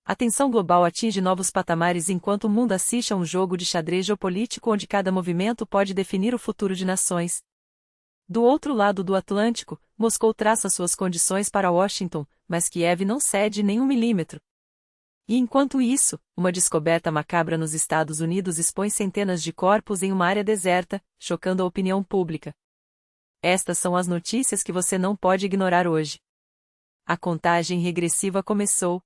A tensão global atinge novos patamares enquanto o mundo assiste a um jogo de xadrez geopolítico onde cada movimento pode definir o futuro de nações. Do outro lado do Atlântico, Moscou traça suas condições para Washington, mas Kiev não cede nem 1 milímetro. E enquanto isso, uma descoberta macabra nos Estados Unidos expõe centenas de corpos em uma área deserta, chocando a opinião pública. Estas são as notícias que você não pode ignorar hoje. A contagem regressiva começou.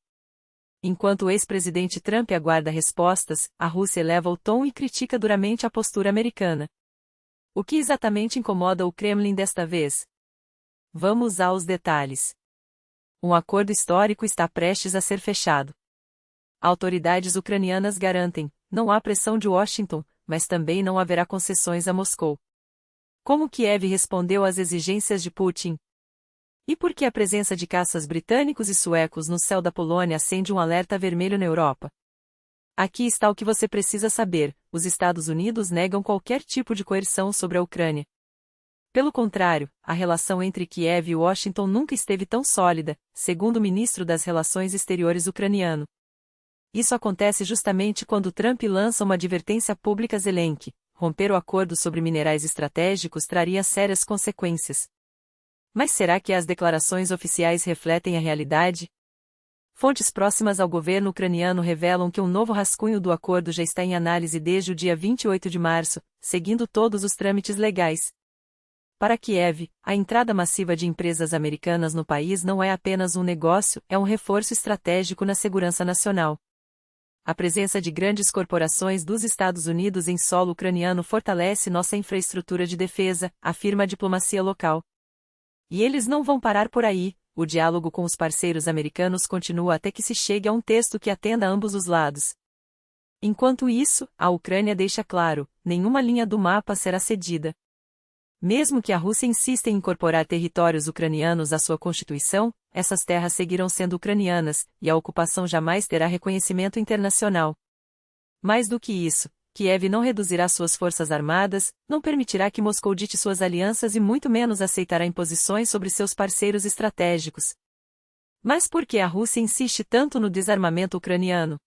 Enquanto o ex-presidente Trump aguarda respostas, a Rússia eleva o tom e critica duramente a postura americana. O que exatamente incomoda o Kremlin desta vez? Vamos aos detalhes. Um acordo histórico está prestes a ser fechado. Autoridades ucranianas garantem, não há pressão de Washington, mas também não haverá concessões a Moscou. Como Kiev respondeu às exigências de Putin? E por que a presença de caças britânicos e suecos no céu da Polônia acende um alerta vermelho na Europa? Aqui está o que você precisa saber: os Estados Unidos negam qualquer tipo de coerção sobre a Ucrânia. Pelo contrário, a relação entre Kiev e Washington nunca esteve tão sólida, segundo o ministro das Relações Exteriores ucraniano. Isso acontece justamente quando Trump lança uma advertência pública a Zelensky: romper o acordo sobre minerais estratégicos traria sérias consequências. Mas será que as declarações oficiais refletem a realidade? Fontes próximas ao governo ucraniano revelam que um novo rascunho do acordo já está em análise desde o dia 28 de março, seguindo todos os trâmites legais. Para Kiev, a entrada massiva de empresas americanas no país não é apenas um negócio, é um reforço estratégico na segurança nacional. A presença de grandes corporações dos Estados Unidos em solo ucraniano fortalece nossa infraestrutura de defesa, afirma a diplomacia local. E eles não vão parar por aí. O diálogo com os parceiros americanos continua até que se chegue a um texto que atenda a ambos os lados. Enquanto isso, a Ucrânia deixa claro: nenhuma linha do mapa será cedida. Mesmo que a Rússia insista em incorporar territórios ucranianos à sua constituição, essas terras seguirão sendo ucranianas, e a ocupação jamais terá reconhecimento internacional. Mais do que isso, Kiev não reduzirá suas forças armadas, não permitirá que Moscou dite suas alianças e muito menos aceitará imposições sobre seus parceiros estratégicos. Mas por que a Rússia insiste tanto no desarmamento ucraniano?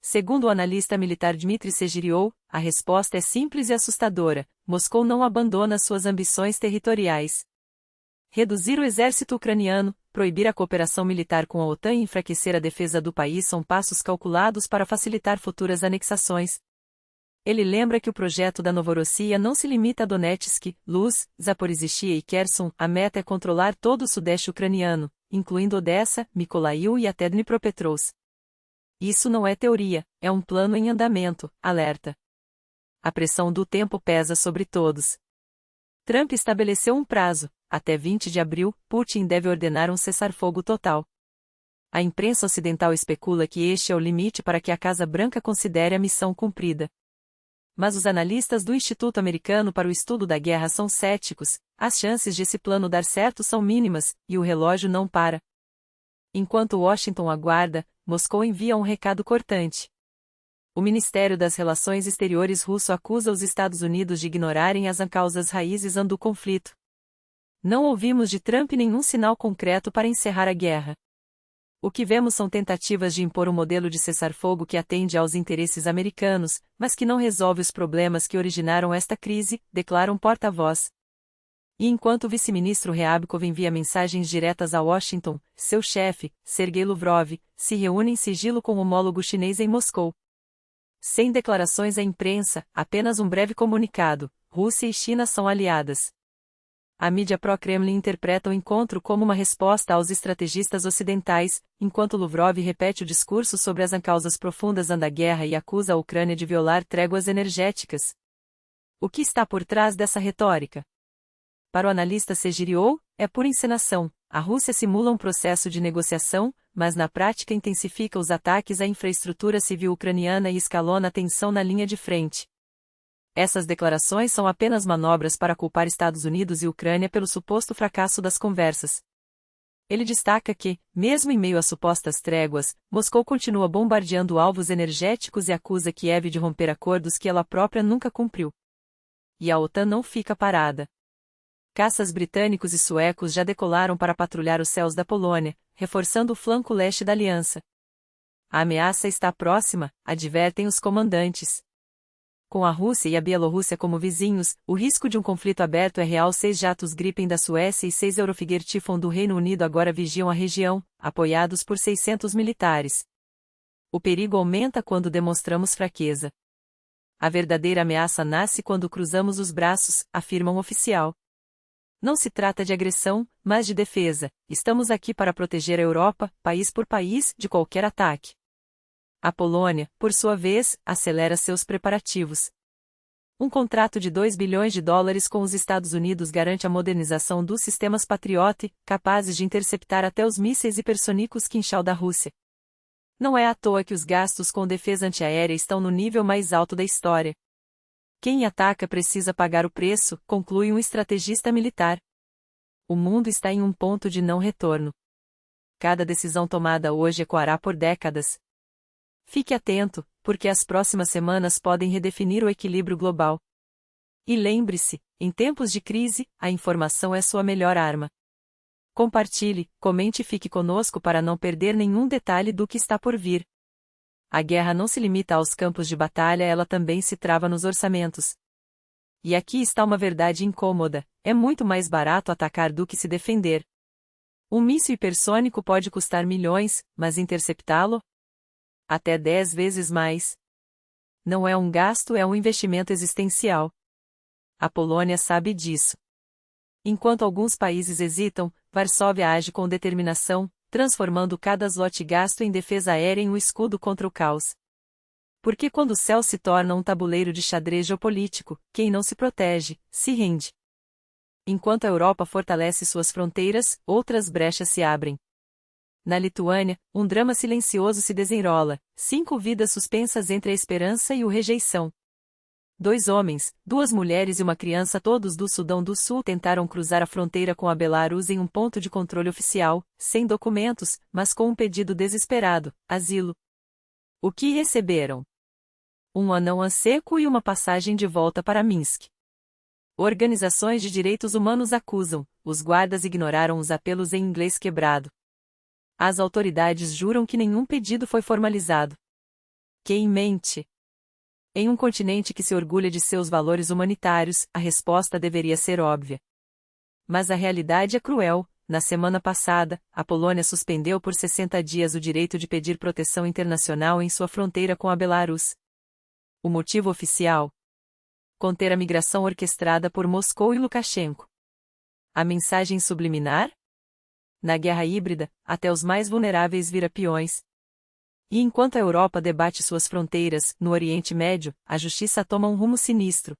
Segundo o analista militar Dmitry Segiryov, a resposta é simples e assustadora: Moscou não abandona suas ambições territoriais. Reduzir o exército ucraniano, proibir a cooperação militar com a OTAN e enfraquecer a defesa do país são passos calculados para facilitar futuras anexações. Ele lembra que o projeto da Novorossia não se limita a Donetsk, Luz, Zaporizhzhia e Kherson. A meta é controlar todo o sudeste ucraniano, incluindo Odessa, Mykolaiv e até Dnipropetrovsk. Isso não é teoria, é um plano em andamento, alerta. A pressão do tempo pesa sobre todos. Trump estabeleceu um prazo: até 20 de abril, Putin deve ordenar um cessar-fogo total. A imprensa ocidental especula que este é o limite para que a Casa Branca considere a missão cumprida. Mas os analistas do Instituto Americano para o Estudo da Guerra são céticos: as chances de esse plano dar certo são mínimas, e o relógio não para. Enquanto Washington aguarda, Moscou envia um recado cortante. O Ministério das Relações Exteriores russo acusa os Estados Unidos de ignorarem as causas raízes do conflito. Não ouvimos de Trump nenhum sinal concreto para encerrar a guerra. O que vemos são tentativas de impor um modelo de cessar-fogo que atende aos interesses americanos, mas que não resolve os problemas que originaram esta crise, declara um porta-voz. E enquanto o vice-ministro Ryabkov envia mensagens diretas a Washington, seu chefe, Sergei Lavrov, se reúne em sigilo com o homólogo chinês em Moscou. Sem declarações à imprensa, apenas um breve comunicado: Rússia e China são aliadas. A mídia pró-Kremlin interpreta o encontro como uma resposta aos estrategistas ocidentais, enquanto Lavrov repete o discurso sobre as causas profundas da guerra e acusa a Ucrânia de violar tréguas energéticas. O que está por trás dessa retórica? Para o analista Segiryov, é pura encenação. A Rússia simula um processo de negociação, mas na prática intensifica os ataques à infraestrutura civil ucraniana e escalona a tensão na linha de frente. Essas declarações são apenas manobras para culpar Estados Unidos e Ucrânia pelo suposto fracasso das conversas. Ele destaca que, mesmo em meio a supostas tréguas, Moscou continua bombardeando alvos energéticos e acusa Kiev de romper acordos que ela própria nunca cumpriu. E a OTAN não fica parada. Caças britânicos e suecos já decolaram para patrulhar os céus da Polônia, reforçando o flanco leste da aliança. A ameaça está próxima, advertem os comandantes. Com a Rússia e a Bielorrússia como vizinhos, o risco de um conflito aberto é real. 6 jatos Gripen da Suécia e 6 Eurofighter Typhoon do Reino Unido agora vigiam a região, apoiados por 600 militares. O perigo aumenta quando demonstramos fraqueza. A verdadeira ameaça nasce quando cruzamos os braços, afirma um oficial. Não se trata de agressão, mas de defesa. Estamos aqui para proteger a Europa, país por país, de qualquer ataque. A Polônia, por sua vez, acelera seus preparativos. Um contrato de 2 bilhões de dólares com os Estados Unidos garante a modernização dos sistemas Patriot, capazes de interceptar até os mísseis hipersônicos Kinzhal da Rússia. Não é à toa que os gastos com defesa antiaérea estão no nível mais alto da história. Quem ataca precisa pagar o preço, conclui um estrategista militar. O mundo está em um ponto de não retorno. Cada decisão tomada hoje ecoará por décadas. Fique atento, porque as próximas semanas podem redefinir o equilíbrio global. E lembre-se, em tempos de crise, a informação é sua melhor arma. Compartilhe, comente e fique conosco para não perder nenhum detalhe do que está por vir. A guerra não se limita aos campos de batalha, ela também se trava nos orçamentos. E aqui está uma verdade incômoda: é muito mais barato atacar do que se defender. Um míssil hipersônico pode custar milhões, mas interceptá-lo? Até 10 vezes mais. Não é um gasto, é um investimento existencial. A Polônia sabe disso. Enquanto alguns países hesitam, Varsóvia age com determinação, transformando cada slot gasto em defesa aérea em um escudo contra o caos. Porque quando o céu se torna um tabuleiro de xadrez geopolítico, quem não se protege, se rende. Enquanto a Europa fortalece suas fronteiras, outras brechas se abrem. Na Lituânia, um drama silencioso se desenrola, 5 vidas suspensas entre a esperança e o rejeição. 2 homens, 2 mulheres e uma criança todos do Sudão do Sul tentaram cruzar a fronteira com a Belarus em um ponto de controle oficial, sem documentos, mas com um pedido desesperado: asilo. O que receberam? Um anão seco e uma passagem de volta para Minsk. Organizações de direitos humanos acusam: os guardas ignoraram os apelos em inglês quebrado. As autoridades juram que nenhum pedido foi formalizado. Quem mente? Em um continente que se orgulha de seus valores humanitários, a resposta deveria ser óbvia. Mas a realidade é cruel. Na semana passada, a Polônia suspendeu por 60 dias o direito de pedir proteção internacional em sua fronteira com a Belarus. O motivo oficial? Conter a migração orquestrada por Moscou e Lukashenko. A mensagem subliminar? Na guerra híbrida, até os mais vulneráveis viram peões. E enquanto a Europa debate suas fronteiras, no Oriente Médio, a justiça toma um rumo sinistro.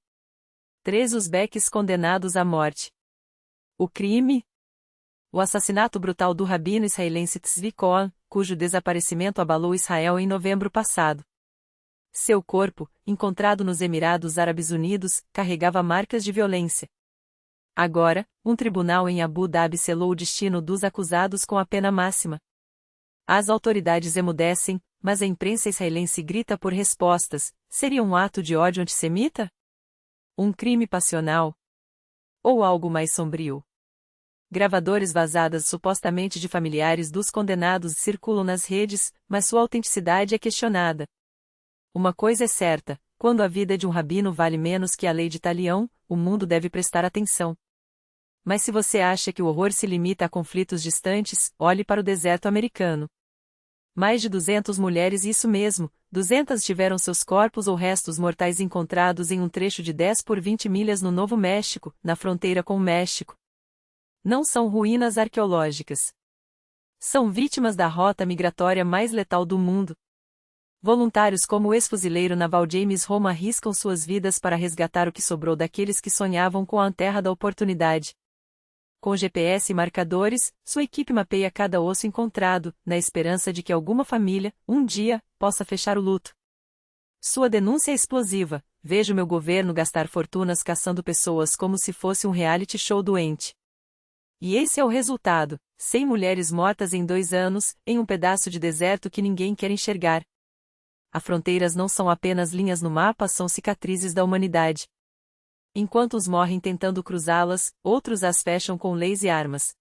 3 uzbeques condenados à morte. O crime? O assassinato brutal do rabino israelense Tzvi Cohen, cujo desaparecimento abalou Israel em novembro passado. Seu corpo, encontrado nos Emirados Árabes Unidos, carregava marcas de violência. Agora, um tribunal em Abu Dhabi selou o destino dos acusados com a pena máxima. As autoridades emudecem, mas a imprensa israelense grita por respostas. Seria um ato de ódio antissemita? Um crime passional? Ou algo mais sombrio? Gravadores vazadas supostamente de familiares dos condenados circulam nas redes, mas sua autenticidade é questionada. Uma coisa é certa: quando a vida de um rabino vale menos que a lei de Talião, o mundo deve prestar atenção. Mas se você acha que o horror se limita a conflitos distantes, olhe para o deserto americano. Mais de 200 mulheres, isso mesmo, 200 tiveram seus corpos ou restos mortais encontrados em um trecho de 10 por 20 milhas no Novo México, na fronteira com o México. Não são ruínas arqueológicas. São vítimas da rota migratória mais letal do mundo. Voluntários como o ex-fuzileiro naval James Home arriscam suas vidas para resgatar o que sobrou daqueles que sonhavam com a terra da oportunidade. Com GPS e marcadores, sua equipe mapeia cada osso encontrado, na esperança de que alguma família, um dia, possa fechar o luto. Sua denúncia é explosiva: vejo meu governo gastar fortunas caçando pessoas como se fosse um reality show doente. E esse é o resultado: 100 mulheres mortas em 2 anos, em um pedaço de deserto que ninguém quer enxergar. As fronteiras não são apenas linhas no mapa, são cicatrizes da humanidade. Enquanto uns morrem tentando cruzá-las, outros as fecham com leis e armas.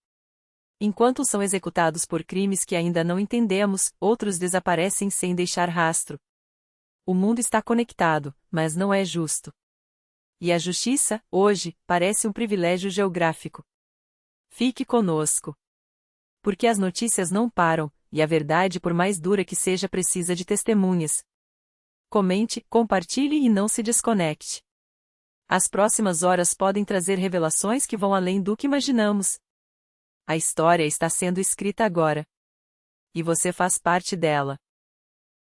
Enquanto são executados por crimes que ainda não entendemos, outros desaparecem sem deixar rastro. O mundo está conectado, mas não é justo. E a justiça, hoje, parece um privilégio geográfico. Fique conosco. Porque as notícias não param, e a verdade, por mais dura que seja, precisa de testemunhas. Comente, compartilhe e não se desconecte. As próximas horas podem trazer revelações que vão além do que imaginamos. A história está sendo escrita agora. E você faz parte dela.